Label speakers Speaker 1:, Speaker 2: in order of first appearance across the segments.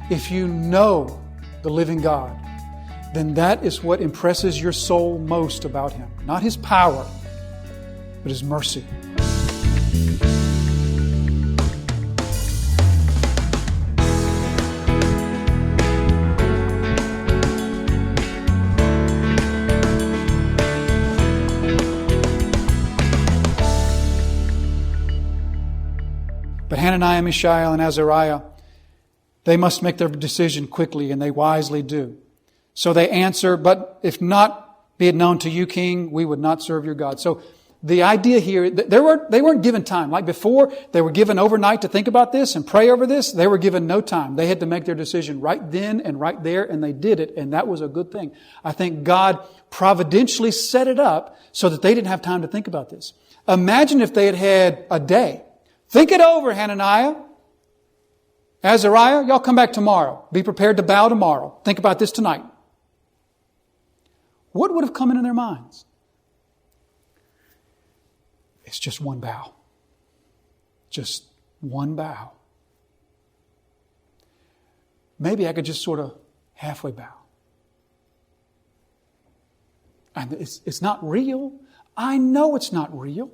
Speaker 1: if you know the living God, then that is what impresses your soul most about Him. Not His power, but His mercy. But Hananiah, Mishael, and Azariah, they must make their decision quickly, and they wisely do. So they answer, but if not, be it known to you, King, we would not serve your God. So the idea here, they weren't given time. Like before, they were given overnight to think about this and pray over this. They were given no time. They had to make their decision right then and right there, and they did it, and that was a good thing. I think God providentially set it up so that they didn't have time to think about this. Imagine if they had had a day. Think it over, Hananiah. Azariah, y'all come back tomorrow. Be prepared to bow tomorrow. Think about this tonight. What would have come into their minds? It's just one bow. Just one bow. Maybe I could just sort of halfway bow. And it's not real. I know it's not real.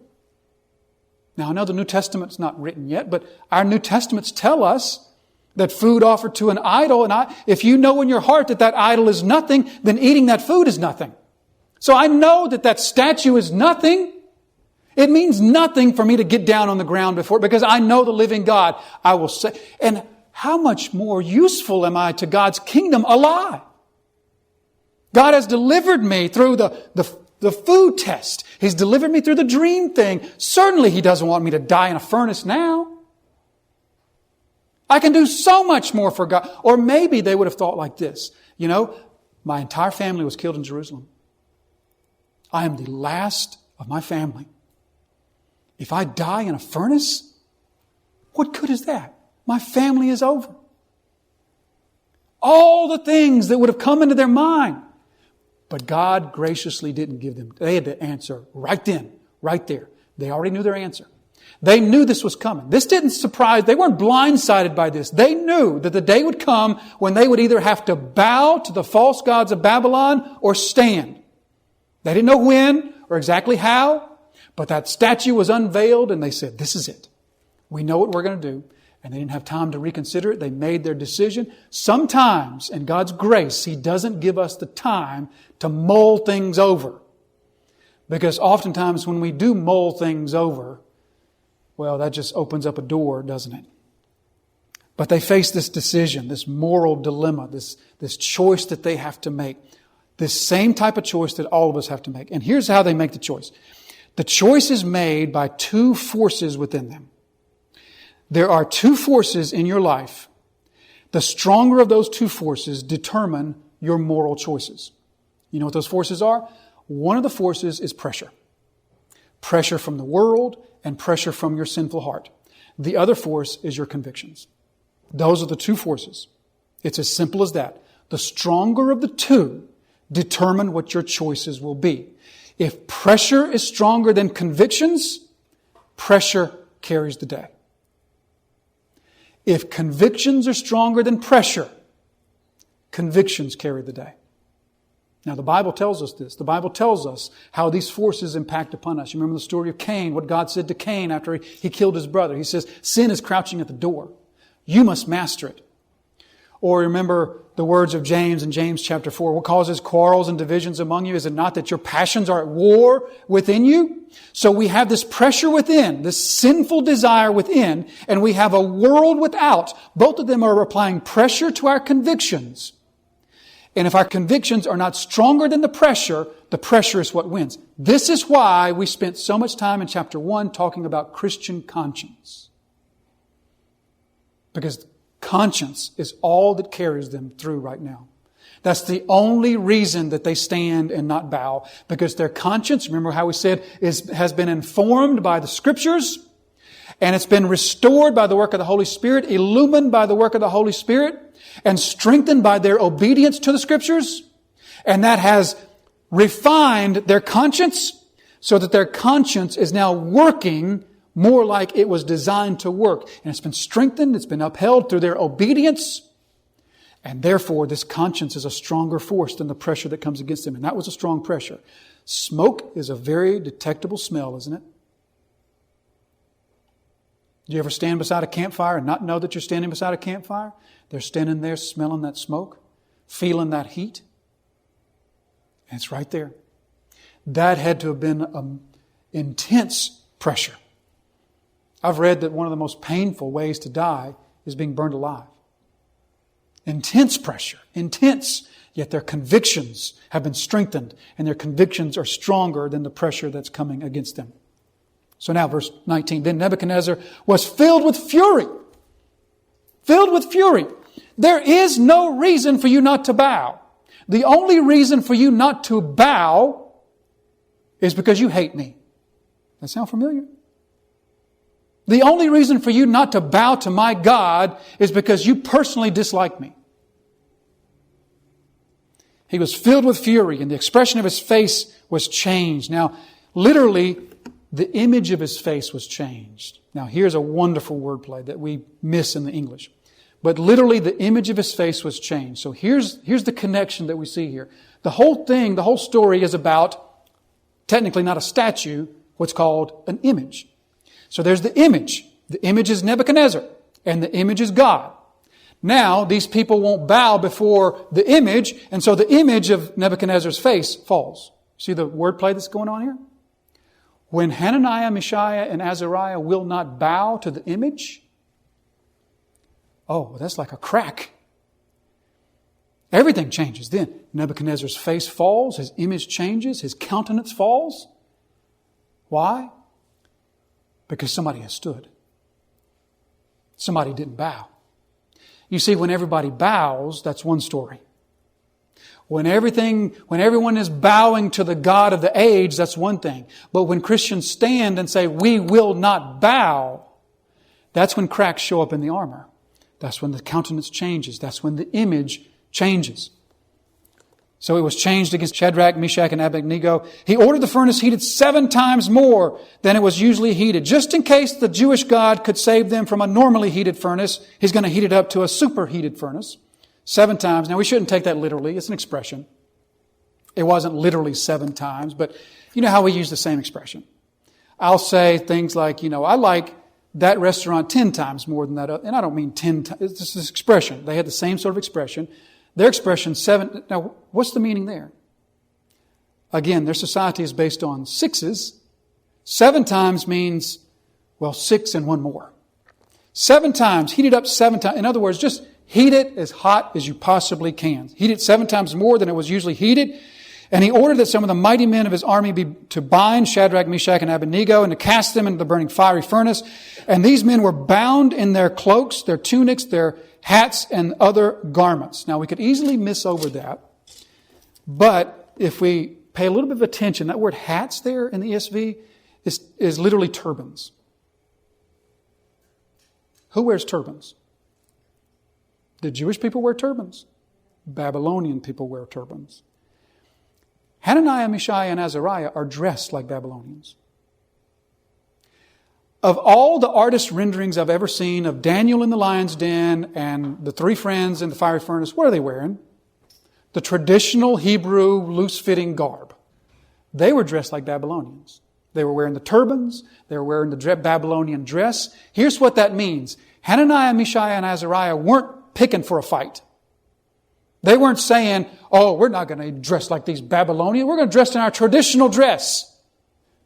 Speaker 1: Now, I know the New Testament's not written yet, but our New Testaments tell us that food offered to an idol, and if you know in your heart that that idol is nothing, then eating that food is nothing. So I know that that statue is nothing. It means nothing for me to get down on the ground before it, because I know the living God. I will say, and how much more useful am I to God's kingdom alive? God has delivered me through the food test. He's delivered me through the dream thing. Certainly He doesn't want me to die in a furnace now. I can do so much more for God. Or maybe they would have thought like this. You know, my entire family was killed in Jerusalem. I am the last of my family. If I die in a furnace, what good is that? My family is over. All the things that would have come into their mind. But God graciously didn't give them. They had to answer right then, right there. They already knew their answer. They knew this was coming. This didn't surprise. They weren't blindsided by this. They knew that the day would come when they would either have to bow to the false gods of Babylon or stand. They didn't know when or exactly how, but that statue was unveiled and they said, this is it. We know what we're going to do. And they didn't have time to reconsider it. They made their decision. Sometimes, in God's grace, He doesn't give us the time to mull things over. Because oftentimes when we do mull things over, well, that just opens up a door, doesn't it? But they face this decision, this moral dilemma, this choice that they have to make. This same type of choice that all of us have to make. And here's how they make the choice. The choice is made by two forces within them. There are two forces in your life. The stronger of those two forces determine your moral choices. You know what those forces are? One of the forces is pressure. Pressure from the world and pressure from your sinful heart. The other force is your convictions. Those are the two forces. It's as simple as that. The stronger of the two determine what your choices will be. If pressure is stronger than convictions, pressure carries the day. If convictions are stronger than pressure, convictions carry the day. Now, the Bible tells us this. The Bible tells us how these forces impact upon us. You remember the story of Cain, what God said to Cain after he killed his brother. He says, sin is crouching at the door. You must master it. Or remember the words of James in James chapter 4. What causes quarrels and divisions among you? Is it not that your passions are at war within you? So we have this pressure within, this sinful desire within, and we have a world without. Both of them are applying pressure to our convictions. And if our convictions are not stronger than the pressure is what wins. This is why we spent so much time in chapter 1 talking about Christian conscience. Because conscience is all that carries them through right now. That's the only reason that they stand and not bow. Because their conscience, remember how we said, has been informed by the Scriptures. And it's been restored by the work of the Holy Spirit, illumined by the work of the Holy Spirit, and strengthened by their obedience to the Scriptures. And that has refined their conscience so that their conscience is now working more like it was designed to work. And it's been strengthened, it's been upheld through their obedience. And therefore, this conscience is a stronger force than the pressure that comes against them. And that was a strong pressure. Smoke is a very detectable smell, isn't it? Do you ever stand beside a campfire and not know that you're standing beside a campfire? They're standing there smelling that smoke, feeling that heat. And it's right there. That had to have been intense pressure. I've read that one of the most painful ways to die is being burned alive. Intense pressure, intense. Yet their convictions have been strengthened, and their convictions are stronger than the pressure that's coming against them. So now, verse 19, then Nebuchadnezzar was filled with fury. Filled with fury. There is no reason for you not to bow. The only reason for you not to bow is because you hate me. That sound familiar? The only reason for you not to bow to my God is because you personally dislike me. He was filled with fury, and the expression of his face was changed. Now, literally, the image of his face was changed. Now, here's a wonderful wordplay that we miss in the English. But literally, the image of his face was changed. So here's the connection that we see here. The whole thing, the whole story is about, technically not a statue, what's called an image. So there's the image. The image is Nebuchadnezzar, and the image is God. Now, these people won't bow before the image, and so the image of Nebuchadnezzar's face falls. See the wordplay that's going on here? When Hananiah, Mishael, and Azariah will not bow to the image, oh, that's like a crack. Everything changes then. Nebuchadnezzar's face falls, his image changes, his countenance falls. Why? Because somebody has stood. Somebody didn't bow. You see, when everybody bows, that's one story. When everyone is bowing to the God of the age, that's one thing. But when Christians stand and say, we will not bow, that's when cracks show up in the armor. That's when the countenance changes. That's when the image changes. So it was changed against Shadrach, Meshach, and Abednego. He ordered the furnace heated 7 times more than it was usually heated. Just in case the Jewish God could save them from a normally heated furnace, He's going to heat it up to a superheated furnace. 7 times. Now, we shouldn't take that literally. It's an expression. It wasn't literally 7 times, but you know how we use the same expression. I'll say things like, I like that restaurant 10 times more than that. And I don't mean 10 times. It's just this expression. They had the same sort of expression. Their expression 7. Now, what's the meaning there? Again, their society is based on 6s. 7 times means, 6 and 1 more. 7 times, heat it up 7 times. In other words, just heat it as hot as you possibly can. Heat it 7 times more than it was usually heated. And he ordered that some of the mighty men of his army be to bind Shadrach, Meshach, and Abednego and to cast them into the burning fiery furnace. And these men were bound in their cloaks, their tunics, their hats, and other garments. Now, we could easily miss over that. But if we pay a little bit of attention, that word hats there in the ESV is literally turbans. Who wears turbans? Did Jewish people wear turbans? Babylonian people wear turbans. Hananiah, Mishael, and Azariah are dressed like Babylonians. Of all the artist renderings I've ever seen of Daniel in the lion's den and the 3 friends in the fiery furnace, what are they wearing? The traditional Hebrew loose-fitting garb. They were dressed like Babylonians. They were wearing the turbans. They were wearing the Babylonian dress. Here's what that means. Hananiah, Mishael, and Azariah weren't picking for a fight. They weren't saying, we're not going to dress like these Babylonians. We're going to dress in our traditional dress.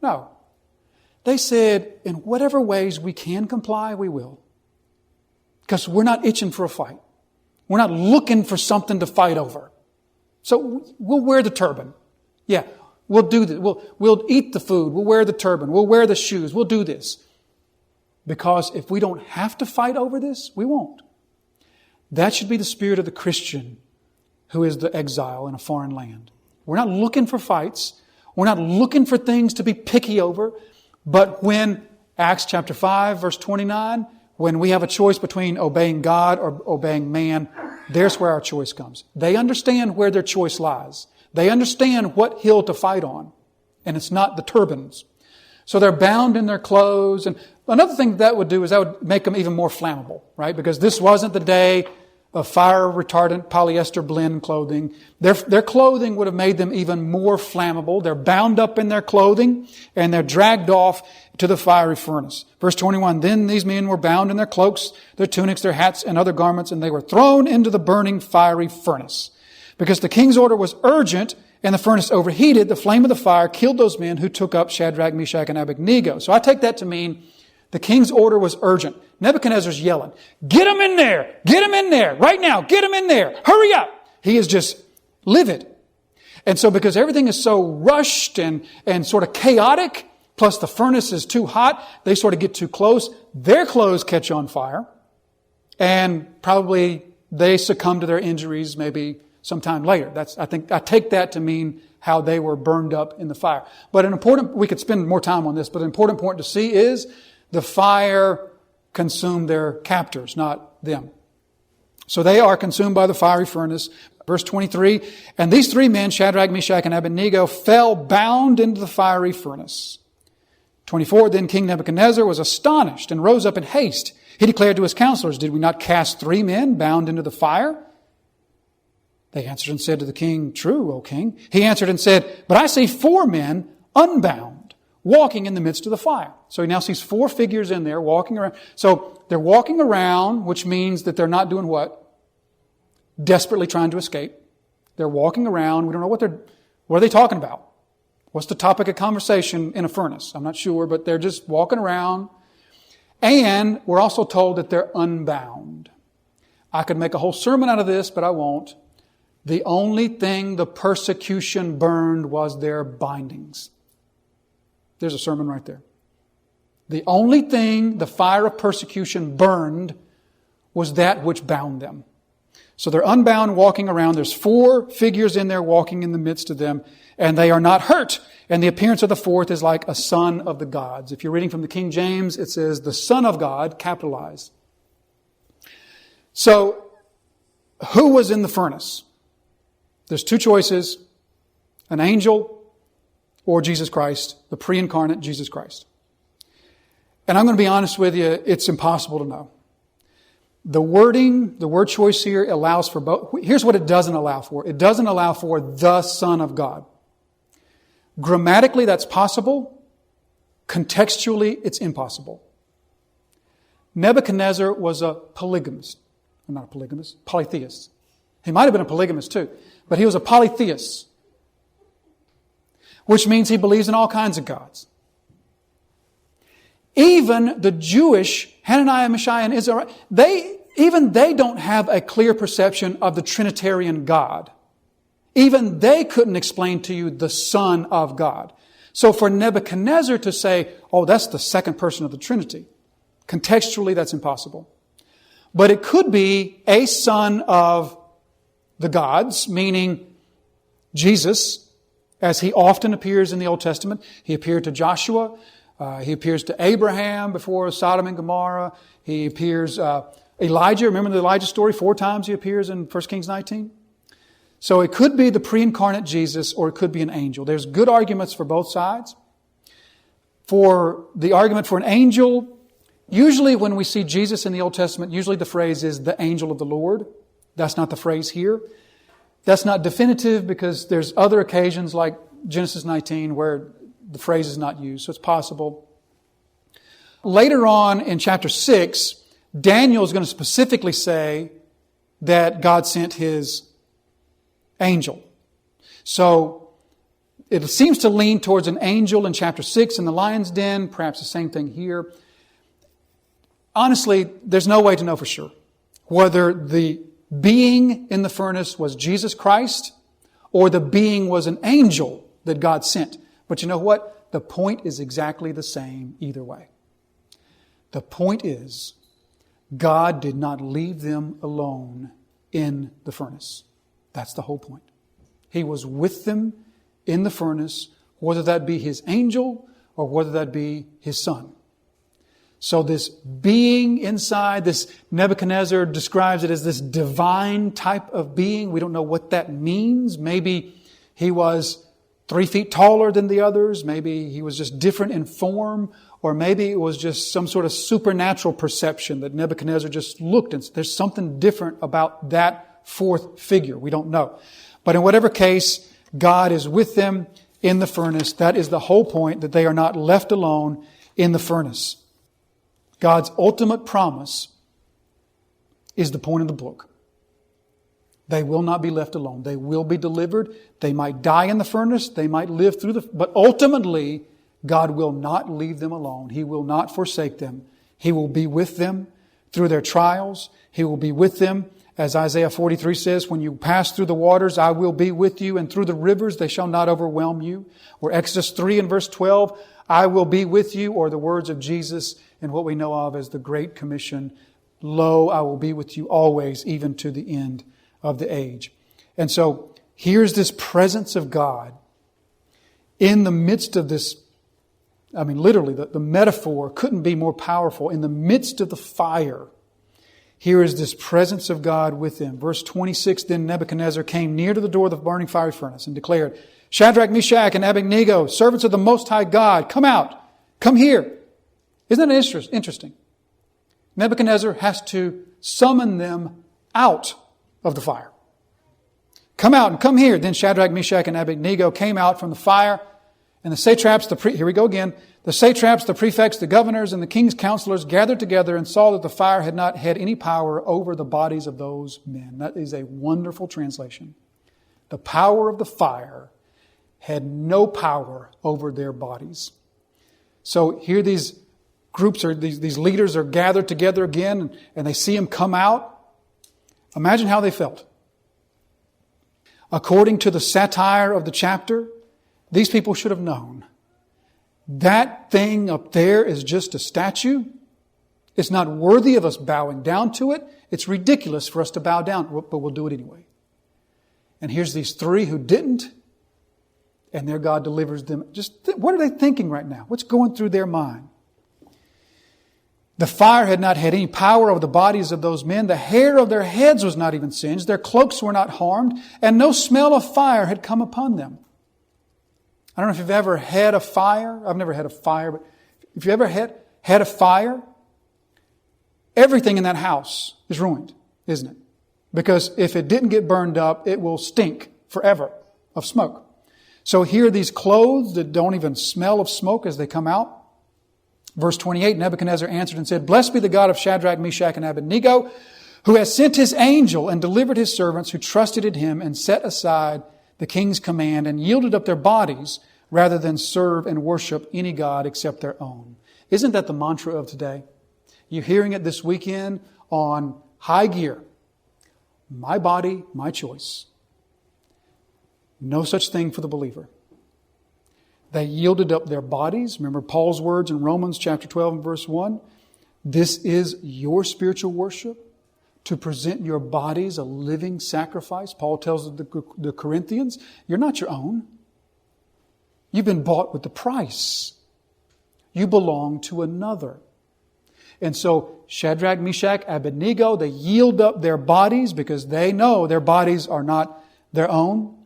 Speaker 1: No. They said, in whatever ways we can comply, we will. Because we're not itching for a fight. We're not looking for something to fight over. So we'll wear the turban. Yeah, we'll do this. We'll eat the food. We'll wear the turban. We'll wear the shoes. We'll do this. Because if we don't have to fight over this, we won't. That should be the spirit of the Christian who is the exile in a foreign land. We're not looking for fights. We're not looking for things to be picky over. But when, Acts chapter 5, verse 29, when we have a choice between obeying God or obeying man, there's where our choice comes. They understand where their choice lies. They understand what hill to fight on. And it's not the turbans. So they're bound in their clothes. And another thing that would do is that would make them even more flammable, right? Because this wasn't the day of fire-retardant polyester blend clothing. Their clothing would have made them even more flammable. They're bound up in their clothing, and they're dragged off to the fiery furnace. Verse 21, then these men were bound in their cloaks, their tunics, their hats, and other garments, and they were thrown into the burning fiery furnace. Because the king's order was urgent, and the furnace overheated, the flame of the fire killed those men who took up Shadrach, Meshach, and Abednego. So I take that to mean the king's order was urgent. Nebuchadnezzar's yelling, get him in there! Get him in there! Right now! Get him in there! Hurry up! He is just livid. And so because everything is so rushed and sort of chaotic, plus the furnace is too hot, they sort of get too close, their clothes catch on fire, and probably they succumb to their injuries maybe sometime later. I take that to mean how they were burned up in the fire. But we could spend more time on this, but an important point to see is the fire consumed their captors, not them. So they are consumed by the fiery furnace. Verse 23, and these three men, Shadrach, Meshach, and Abednego, fell bound into the fiery furnace. 24, then King Nebuchadnezzar was astonished and rose up in haste. He declared to his counselors, did we not cast 3 men bound into the fire? They answered and said to the king, true, O king. He answered and said, but I see 4 men unbound, walking in the midst of the fire. So he now sees 4 figures in there walking around. So they're walking around, which means that they're not doing what? Desperately trying to escape. They're walking around. We don't know what are they talking about? What's the topic of conversation in a furnace? I'm not sure, but they're just walking around. And we're also told that they're unbound. I could make a whole sermon out of this, but I won't. The only thing the persecution burned was their bindings. There's a sermon right there. The only thing the fire of persecution burned was that which bound them. So they're unbound, walking around. There's 4 figures in there walking in the midst of them, and they are not hurt. And the appearance of the 4th is like a son of the gods. If you're reading from the King James, it says the Son of God, capitalized. So, who was in the furnace? There's 2 choices, an angel or Jesus Christ, the pre-incarnate Jesus Christ. And I'm going to be honest with you, it's impossible to know. The word choice here allows for both. Here's what it doesn't allow for. It doesn't allow for the Son of God. Grammatically, that's possible. Contextually, it's impossible. Nebuchadnezzar was a polygamist. Not a polygamist, polytheist. He might have been a polygamist too, but he was a polytheist, which means he believes in all kinds of gods. Even the Jewish Hananiah, Mishael, and Israel, they don't have a clear perception of the Trinitarian God. Even they couldn't explain to you the Son of God. So for Nebuchadnezzar to say, oh, that's the second person of the Trinity, contextually that's impossible. But it could be a son of the gods, meaning Jesus, as he often appears in the Old Testament. He appeared to Joshua. He appears to Abraham before Sodom and Gomorrah. He appears, Elijah, remember the Elijah story? 4 times he appears in 1 Kings 19. So it could be the pre-incarnate Jesus or it could be an angel. There's good arguments for both sides. For the argument for an angel, usually when we see Jesus in the Old Testament, usually the phrase is the angel of the Lord. That's not the phrase here. That's not definitive because there's other occasions like Genesis 19 where the phrase is not used, so it's possible. Later on in chapter 6, Daniel is going to specifically say that God sent His angel. So it seems to lean towards an angel in chapter 6 in the lion's den, perhaps the same thing here. Honestly, there's no way to know for sure whether the being in the furnace was Jesus Christ or the being was an angel that God sent. But you know what? The point is exactly the same either way. The point is, God did not leave them alone in the furnace. That's the whole point. He was with them in the furnace, whether that be His angel or whether that be His Son. So this being inside, this Nebuchadnezzar describes it as this divine type of being. We don't know what that means. Maybe he was 3 feet taller than the others. Maybe he was just different in form. Or maybe it was just some sort of supernatural perception that Nebuchadnezzar just looked and there's something different about that fourth figure. We don't know. But in whatever case, God is with them in the furnace. That is the whole point, that they are not left alone in the furnace. God's ultimate promise is the point of the book. They will not be left alone. They will be delivered. They might die in the furnace. They might live through but ultimately, God will not leave them alone. He will not forsake them. He will be with them through their trials. He will be with them, as Isaiah 43 says, when you pass through the waters, I will be with you, and through the rivers, they shall not overwhelm you. Or Exodus 3 and verse 12, I will be with you, or the words of Jesus and what we know of as the Great Commission, lo, I will be with you always, even to the end of the age. And so, here's this presence of God in the midst of this. I mean, literally, the metaphor couldn't be more powerful. In the midst of the fire, here is this presence of God with them. Verse 26, then Nebuchadnezzar came near to the door of the burning fiery furnace and declared, Shadrach, Meshach, and Abednego, servants of the Most High God, come out, come here. Isn't that interesting? Nebuchadnezzar has to summon them out of the fire. Come out and come here. Then Shadrach, Meshach, and Abednego came out from the fire. And the satraps, here we go again, the satraps, the prefects, the governors, and the king's counselors gathered together and saw that the fire had not had any power over the bodies of those men. That is a wonderful translation. The power of the fire had no power over their bodies. So here these groups, these leaders are gathered together again, and they see him come out. Imagine how they felt. According to the satire of the chapter, these people should have known. That thing up there is just a statue. It's not worthy of us bowing down to it. It's ridiculous for us to bow down, but we'll do it anyway. And here's these three who didn't, and their God delivers them. What are they thinking right now? What's going through their mind? The fire had not had any power over the bodies of those men. The hair of their heads was not even singed. Their cloaks were not harmed, and no smell of fire had come upon them. I don't know if you've ever had a fire. I've never had a fire, but if you ever had a fire, everything in that house is ruined, isn't it? Because if it didn't get burned up, it will stink forever of smoke. So here are these clothes that don't even smell of smoke as they come out. Verse 28, Nebuchadnezzar answered and said, Blessed be the God of Shadrach, Meshach, and Abednego, who has sent his angel and delivered his servants who trusted in him and set aside the king's command and yielded up their bodies rather than serve and worship any god except their own. Isn't that the mantra of today? You're hearing it this weekend on High Gear. My body, my choice. No such thing for the believer. They yielded up their bodies. Remember Paul's words in Romans chapter 12 and verse 1. This is your spiritual worship, to present your bodies a living sacrifice. Paul tells the Corinthians, you're not your own. You've been bought with the price. You belong to another. And so Shadrach, Meshach, Abednego, they yield up their bodies because they know their bodies are not their own.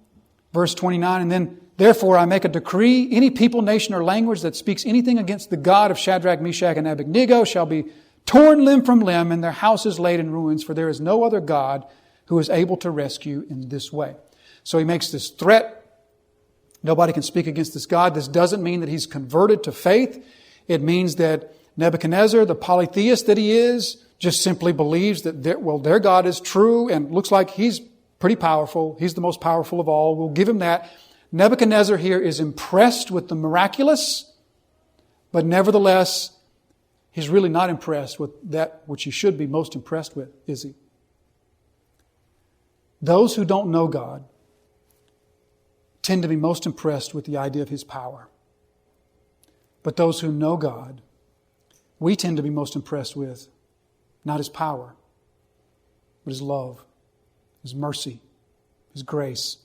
Speaker 1: Verse 29, and then, therefore I make a decree, any people, nation, or language that speaks anything against the God of Shadrach, Meshach, and Abednego shall be torn limb from limb, and their houses laid in ruins, for there is no other God who is able to rescue in this way. So he makes this threat. Nobody can speak against this God. This doesn't mean that he's converted to faith. It means that Nebuchadnezzar, the polytheist that he is, just simply believes that their God is true and looks like he's pretty powerful. He's the most powerful of all. We'll give him that. Nebuchadnezzar here is impressed with the miraculous, but nevertheless, he's really not impressed with that which he should be most impressed with, is he? Those who don't know God tend to be most impressed with the idea of his power. But those who know God, we tend to be most impressed with not his power, but his love, his mercy, his grace,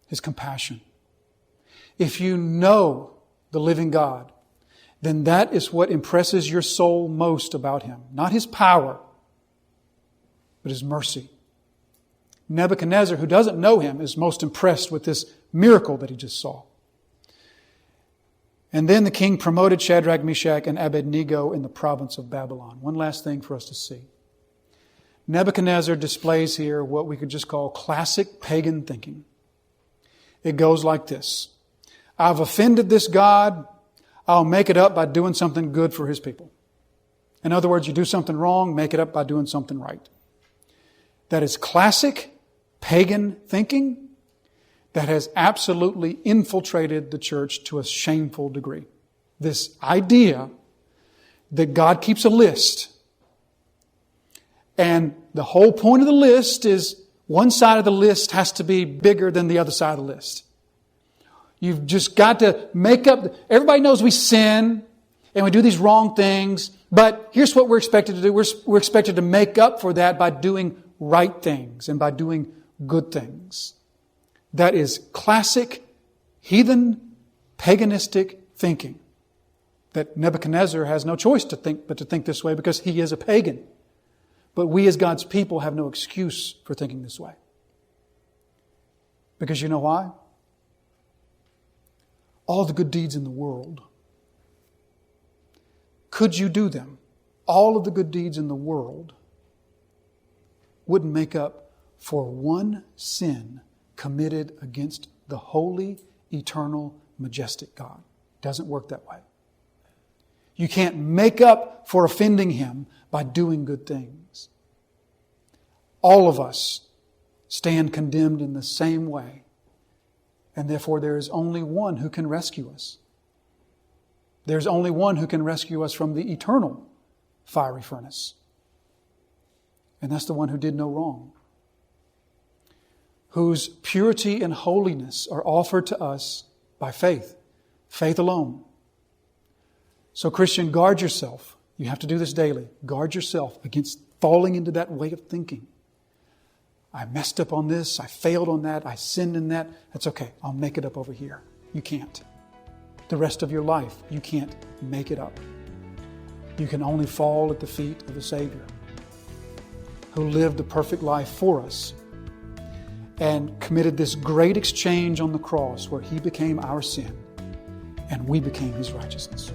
Speaker 1: his compassion. If you know the living God, then that is what impresses your soul most about him. Not his power, but his mercy, Nebuchadnezzar, who doesn't know him, is most impressed with this miracle that he just saw. And then the king promoted Shadrach, Meshach, and Abednego in the province of Babylon. One last thing for us to see. Nebuchadnezzar displays here what we could just call classic pagan thinking. It goes like this. I've offended this God. I'll make it up by doing something good for His people. In other words, you do something wrong, make it up by doing something right. That is classic pagan thinking that has absolutely infiltrated the church to a shameful degree. This idea that God keeps a list, and the whole point of the list is one side of the list has to be bigger than the other side of the list. You've just got to make up. Everybody knows we sin and we do these wrong things, but here's what we're expected to do. We're expected to make up for that by doing right things and by doing good things. That is classic, heathen, paganistic thinking. That Nebuchadnezzar has no choice to think but to think this way because he is a pagan. But we as God's people have no excuse for thinking this way. Because you know why? All the good deeds in the world, could you do them? All of the good deeds in the world wouldn't make up for one sin committed against the holy, eternal, majestic God. It doesn't work that way. You can't make up for offending Him by doing good things. All of us stand condemned in the same way, and therefore there is only one who can rescue us. There's only one who can rescue us from the eternal fiery furnace. And that's the one who did no wrong, whose purity and holiness are offered to us by faith. Faith alone. So Christian, guard yourself. You have to do this daily. Guard yourself against falling into that way of thinking. I messed up on this. I failed on that. I sinned in that. That's okay. I'll make it up over here. You can't. The rest of your life, you can't make it up. You can only fall at the feet of the Savior who lived the perfect life for us and committed this great exchange on the cross where He became our sin and we became His righteousness.